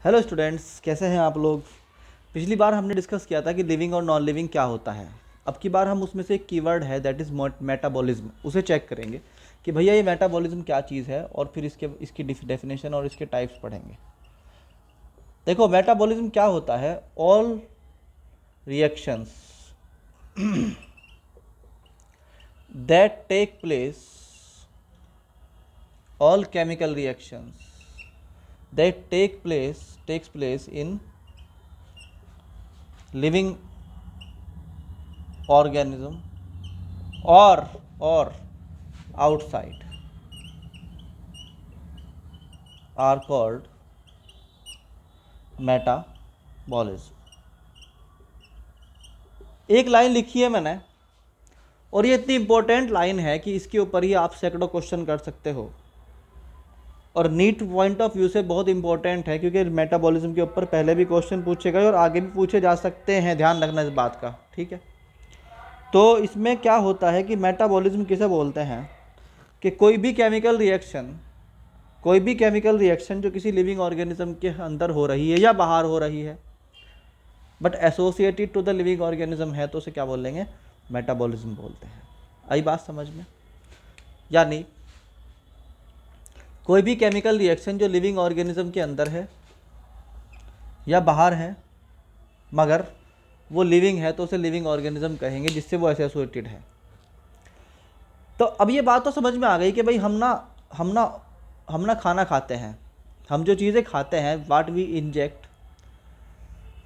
Hello students, कैसे हैं आप लोग। पिछली बार हमने डिस्कस किया था कि लिविंग और नॉन लिविंग क्या होता है। अब की बार हम उसमें से एक कीवर्ड है दैट इज़ मेटाबॉलिज्म, उसे चेक करेंगे कि भैया ये मेटाबॉलिज्म क्या चीज़ है, और फिर इसकी डेफिनेशन और इसके टाइप्स पढ़ेंगे। देखो मेटाबॉलिज्म क्या होता है। All reactions that take place, all chemical reactions that takes place in living organism or outside are called metabolism। एक लाइन लिखी है मैंने, और ये इतनी इंपॉर्टेंट लाइन है कि इसके ऊपर ही आप सैकड़ों क्वेश्चन कर सकते हो, और नीट पॉइंट ऑफ व्यू से बहुत इंपॉर्टेंट है, क्योंकि मेटाबॉलिज्म के ऊपर पहले भी क्वेश्चन पूछे गए और आगे भी पूछे जा सकते हैं। ध्यान रखना इस बात का, ठीक है। तो इसमें क्या होता है कि मेटाबॉलिज्म किसे बोलते हैं कि कोई भी केमिकल रिएक्शन जो किसी लिविंग ऑर्गेनिज्म के अंदर हो रही है या बाहर हो रही है, but associated to the living organism है, तो उसे क्या बोल लेंगे, मेटाबॉलिज्म बोलते हैं। आई बात समझ में। यानी कोई भी केमिकल रिएक्शन जो लिविंग ऑर्गेनिज्म के अंदर है या बाहर है, मगर वो लिविंग है, तो उसे लिविंग ऑर्गेनिज्म कहेंगे, जिससे वो एसोसिएटेड है। तो अब ये बात तो समझ में आ गई कि भाई हम ना खाना खाते हैं, हम जो चीज़ें खाते हैं, वाट वी इंजेक्ट,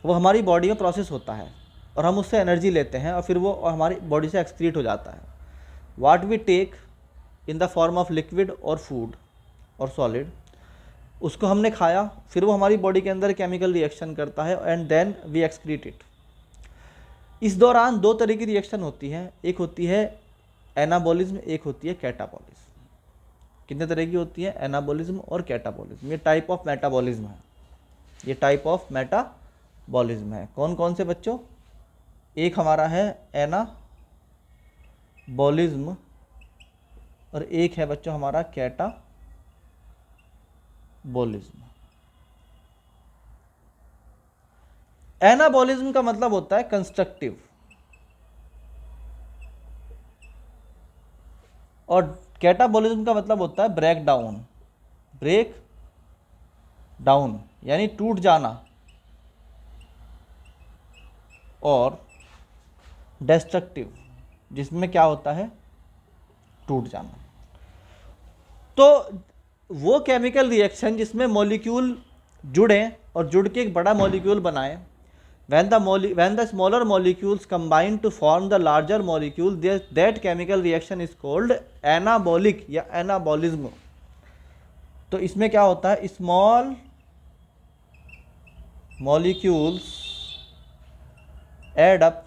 वो हमारी बॉडी में प्रोसेस होता है और हम उससे एनर्जी लेते हैं, और फिर वो हमारी बॉडी से एक्सक्रीट हो जाता है। What we take in the form of liquid और फूड और सॉलिड, उसको हमने खाया, फिर वो हमारी बॉडी के अंदर केमिकल रिएक्शन करता है and then we excrete it. इस दौरान दो तरह की रिएक्शन होती है, एक होती है एनाबॉलिज्म, एक होती है कैटाबॉलिज्म। कितने तरह की होती है, एनाबॉलिज्म और कैटाबॉलिज्म। ये टाइप ऑफ मेटाबॉलिज्म है, ये टाइप ऑफ मेटाबॉलिज्म है। कौन कौन से बच्चों, एक हमारा है एनाबॉलिज्म और एक है बच्चों हमारा कैटाबॉलिज्म। एनाबॉलिज्म का मतलब होता है कंस्ट्रक्टिव, और कैटाबॉलिज्म का मतलब होता है ब्रेक डाउन, यानी टूट जाना, और डेस्ट्रक्टिव, जिसमें क्या होता है, टूट जाना। तो वो केमिकल रिएक्शन जिसमें मॉलिक्यूल जुड़े और जुड़ के एक बड़ा मॉलिक्यूल बनाए, when the smaller molecules combine to form the larger molecule, that chemical reaction is called anabolic या anabolism। तो इसमें क्या होता है, small molecules add up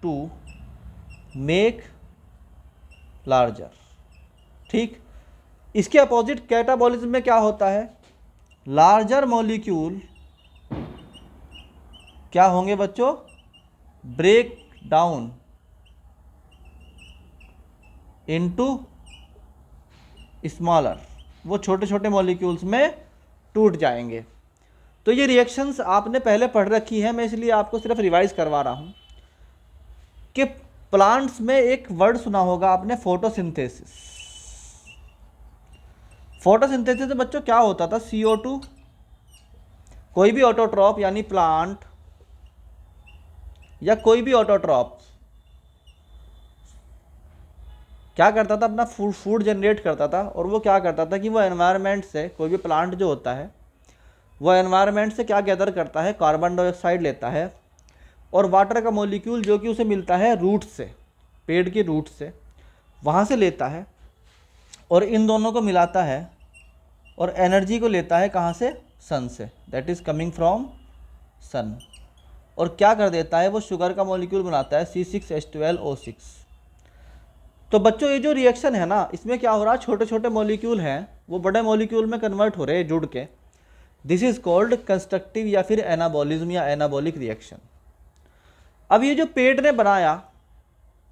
to make larger। ठीक, इसके अपोजिट कैटाबॉलिज्म में क्या होता है, लार्जर मॉलिक्यूल क्या होंगे बच्चों, ब्रेक डाउन इनटू स्मॉलर, वो छोटे छोटे मॉलिक्यूल्स में टूट जाएंगे। तो ये रिएक्शंस आपने पहले पढ़ रखी है, मैं इसलिए आपको सिर्फ रिवाइज करवा रहा हूँ कि प्लांट्स में एक वर्ड सुना होगा आपने, फोटोसिंथेसिस। फोटोसिंथेसिस में बच्चों क्या होता था, CO2, कोई भी ऑटोट्रॉप यानी प्लांट या कोई भी ऑटोट्रॉप क्या करता था, अपना फूड जनरेट करता था, और वो क्या करता था कि वो एनवायरनमेंट से, कोई भी प्लांट जो होता है वो एनवायरनमेंट से क्या गैदर करता है, कार्बन डाइऑक्साइड लेता है, और वाटर का मॉलिक्यूल जो कि उसे मिलता है रूट से, पेड़ की रूट से, वहाँ से लेता है, और इन दोनों को मिलाता है, और एनर्जी को लेता है कहाँ से, सन से, that is coming from sun, और क्या कर देता है, वो शुगर का मॉलिक्यूल बनाता है C6H12O6। तो बच्चों ये जो रिएक्शन है ना, इसमें क्या हो रहा है, छोटे छोटे मॉलिक्यूल हैं वो बड़े मॉलिक्यूल में कन्वर्ट हो रहे हैं जुड़ के। दिस इज कॉल्ड कंस्ट्रक्टिव या फिर एनाबॉलिज्म या एनाबॉलिक रिएक्शन। अब ये जो पेड़ ने बनाया,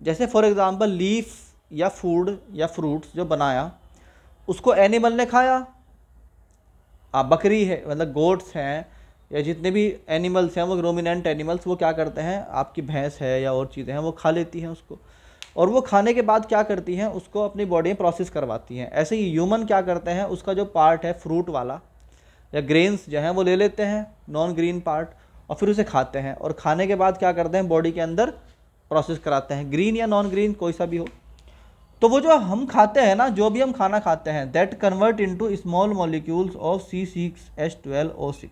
जैसे फॉर एग्जांपल लीफ या फूड या फ्रूट्स जो बनाया, उसको एनिमल ने खाया, बकरी है, मतलब गोट्स हैं या जितने भी एनिमल्स हैं वो रूमिनेंट एनिमल्स, वो क्या करते हैं, आपकी भैंस है या और चीज़ें हैं वो खा लेती हैं उसको, और वो खाने के बाद क्या करती हैं, उसको अपनी बॉडी में प्रोसेस करवाती हैं। ऐसे ही ह्यूमन क्या करते हैं, उसका जो पार्ट है फ्रूट वाला या ग्रेन्स जो हैं वो ले लेते हैं, नॉन ग्रीन पार्ट, और फिर उसे खाते हैं, और खाने के बाद क्या करते हैं, बॉडी के अंदर प्रोसेस कराते हैं, ग्रीन या नॉन ग्रीन कोई सा भी हो। तो वो जो हम खाते हैं ना, जो भी हम खाना खाते हैं, that convert into small molecules of C6H12O6,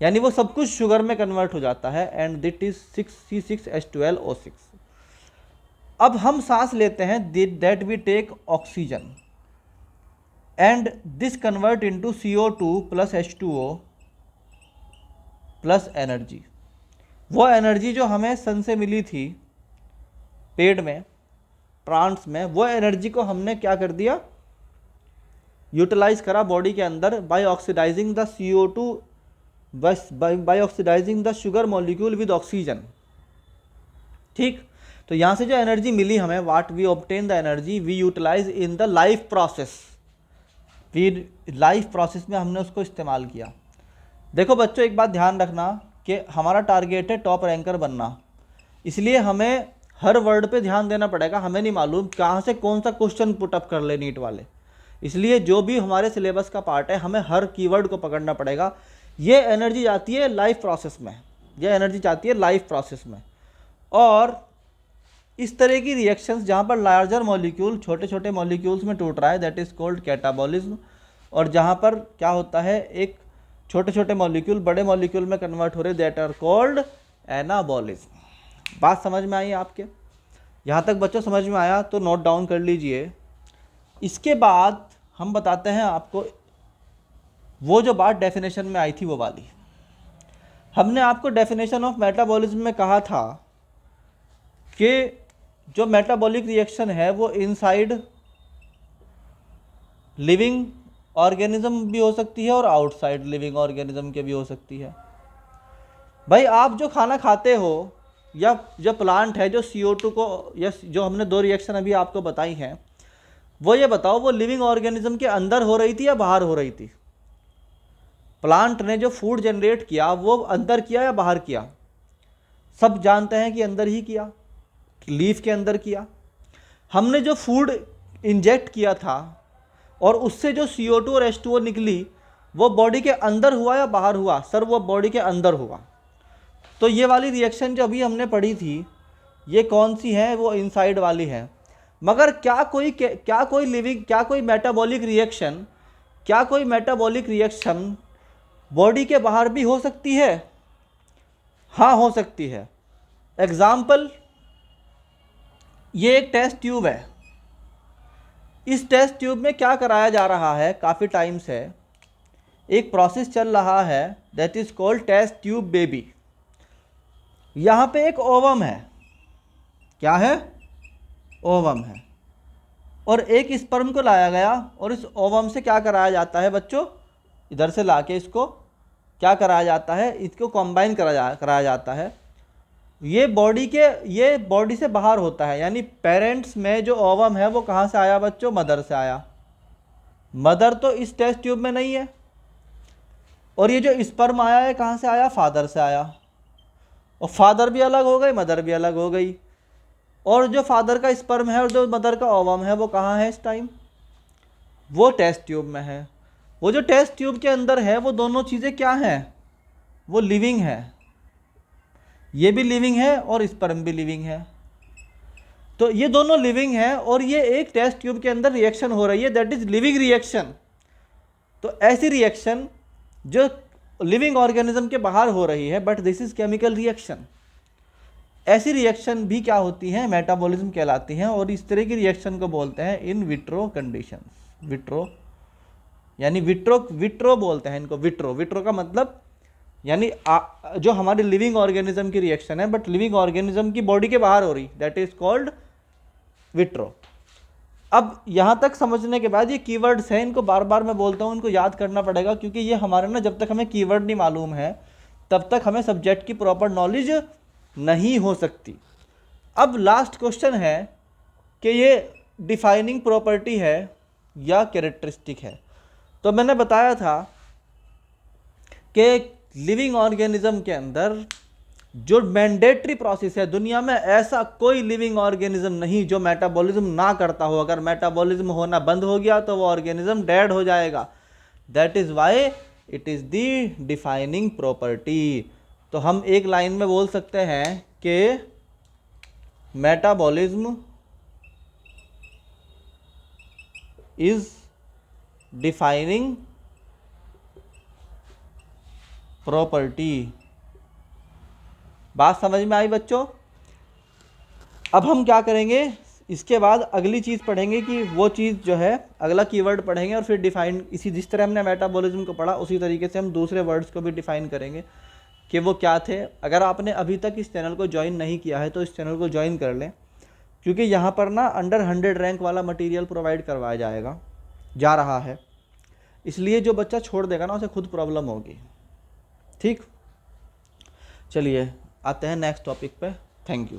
यानी वो सब कुछ शुगर में कन्वर्ट हो जाता है, एंड दिट इज C6H12O6। अब हम सांस लेते हैं, that we take oxygen, and this convert into CO2 plus H2O plus energy. वो एनर्जी जो हमें सन से मिली थी पेड़ में, प्लांट्स में, वो एनर्जी को हमने क्या कर दिया, यूटिलाइज करा बॉडी के अंदर बाय ऑक्सीडाइजिंग द CO2, बस by oxidising the sugar molecule with oxygen. ठीक, तो यहाँ से जो एनर्जी मिली हमें, what we obtain the energy we utilise in the life process, फिर लाइफ प्रोसेस में हमने उसको इस्तेमाल किया। देखो बच्चों, एक बात ध्यान रखना कि हमारा टारगेट है टॉप रैंकर बनना, इसलिए हमें हर वर्ड पे ध्यान देना पड़ेगा। हमें नहीं मालूम कहाँ से कौन सा क्वेश्चन पुटअप कर ले नीट वाले, इसलिए जो भी हमारे सिलेबस का पार्ट है हमें हर कीवर्ड को पकड़ना पड़ेगा। ये एनर्जी जाती है लाइफ प्रोसेस में, ये एनर्जी जाती है लाइफ प्रोसेस में, और इस तरह की रिएक्शंस जहाँ पर लार्जर मॉलिक्यूल छोटे छोटे मॉलिक्यूल्स में टूट रहा है, दैट इज़ कॉल्ड कैटाबॉलिज्म, और जहाँ पर क्या होता है, एक छोटे छोटे मॉलिक्यूल बड़े मॉलिक्यूल में कन्वर्ट हो रहे, दैट आर कॉल्ड एनाबॉलिज्म। बात समझ में आई आपके? यहाँ तक बच्चों समझ में आया तो नोट डाउन कर लीजिए। इसके बाद हम बताते हैं आपको वो जो बात डेफिनेशन में आई थी वो वाली। हमने आपको डेफिनेशन ऑफ मेटाबॉलिज्म में कहा था कि जो मेटाबॉलिक रिएक्शन है वो इनसाइड लिविंग ऑर्गेनिज्म भी हो सकती है और आउटसाइड लिविंग ऑर्गेनिज्म के भी हो सकती है। भाई आप जो खाना खाते हो या जो प्लांट है जो CO2 को, या जो हमने दो रिएक्शन अभी आपको बताई हैं, वो ये बताओ वो लिविंग ऑर्गेनिज्म के अंदर हो रही थी या बाहर हो रही थी? प्लांट ने जो फूड जनरेट किया वो अंदर किया या बाहर किया? सब जानते हैं कि अंदर ही किया, लीफ के अंदर किया। हमने जो फूड इंजेक्ट किया था और उससे जो CO2 और H2O निकली, वो बॉडी के अंदर हुआ या बाहर हुआ? सर वो बॉडी के अंदर हुआ। तो ये वाली रिएक्शन जो अभी हमने पढ़ी थी, ये कौन सी है? वो इनसाइड वाली है। मगर क्या कोई मेटाबॉलिक रिएक्शन बॉडी के बाहर भी हो सकती है? हाँ, हो सकती है। एग्जाम्पल, ये एक टेस्ट ट्यूब है। इस टेस्ट ट्यूब में क्या कराया जा रहा है? काफ़ी टाइम से एक प्रोसेस चल रहा है, that is called test tube baby. यहाँ पे एक ओवम है। क्या है? ओवम है। और एक स्पर्म को लाया गया और इस ओवम से क्या कराया जाता है बच्चों? इधर से लाके इसको क्या कराया जाता है? इसको कॉम्बाइन कराया जाता है। ये बॉडी से बाहर होता है, यानी पेरेंट्स में जो ओवम है वो कहाँ से आया बच्चों? मदर से आया। मदर तो इस टेस्ट ट्यूब में नहीं है। और ये जो स्पर्म आया है कहाँ से आया? फादर से आया। और फादर भी अलग हो गए, मदर भी अलग हो गई। और जो फादर का स्पर्म है और जो मदर का ओवम है वो कहाँ है इस टाइम? वो टेस्ट ट्यूब में है। वो जो टेस्ट ट्यूब के अंदर है वो दोनों चीज़ें क्या हैं? वो लिविंग है। ये भी लिविंग है और स्पर्म भी लिविंग है। तो ये दोनों लिविंग है और ये एक टेस्ट ट्यूब के अंदर रिएक्शन हो रही है, दैट इज लिविंग रिएक्शन। तो ऐसी रिएक्शन जो लिविंग ऑर्गेनिज्म के बाहर हो रही है, but this is chemical reaction. ऐसी रिएक्शन भी क्या होती हैं? मेटाबॉलिज्म कहलाती हैं। और इस तरह की रिएक्शन को बोलते हैं इन विट्रो कंडीशंस। विट्रो यानी विट्रो बोलते हैं इनको। विट्रो का मतलब यानी जो हमारी लिविंग ऑर्गेनिज्म की रिएक्शन है, बट लिविंग ऑर्गेनिज्म की बॉडी के बाहर हो रही, दैट इज कॉल्ड विट्रो। अब यहाँ तक समझने के बाद ये कीवर्ड्स हैं, इनको बार बार मैं बोलता हूँ, इनको याद करना पड़ेगा, क्योंकि ये हमारे ना, जब तक हमें कीवर्ड नहीं मालूम है तब तक हमें सब्जेक्ट की प्रॉपर नॉलेज नहीं हो सकती। अब लास्ट क्वेश्चन है कि ये डिफाइनिंग प्रॉपर्टी है या कैरेक्टरिस्टिक है। तो मैंने बताया था कि लिविंग ऑर्गेनिज्म के अंदर जो मैंडेटरी प्रोसेस है, दुनिया में ऐसा कोई लिविंग ऑर्गेनिज्म नहीं जो मेटाबॉलिज्म ना करता हो। अगर मेटाबॉलिज्म होना बंद हो गया तो वो ऑर्गेनिज्म डेड हो जाएगा। That is why it is the defining property. तो हम एक लाइन में बोल सकते हैं कि मेटाबॉलिज्म इज डिफाइनिंग प्रॉपर्टी। बात समझ में आई बच्चों? अब हम क्या करेंगे, इसके बाद अगली चीज़ पढ़ेंगे कि वो चीज़ जो है, अगला कीवर्ड पढ़ेंगे और फिर डिफाइन, इसी जिस तरह हमने मेटाबॉलिज्म को पढ़ा उसी तरीके से हम दूसरे वर्ड्स को भी डिफाइन करेंगे कि वो क्या थे। अगर आपने अभी तक इस चैनल को ज्वाइन नहीं किया है तो इस चैनल को ज्वाइन कर लें, क्योंकि यहाँ पर ना अंडर 100 रैंक वाला मटेरियल प्रोवाइड करवाया जा रहा है। इसलिए जो बच्चा छोड़ देगा ना उसे खुद प्रॉब्लम होगी। ठीक, चलिए आते हैं नेक्स्ट टॉपिक पे। Thank you.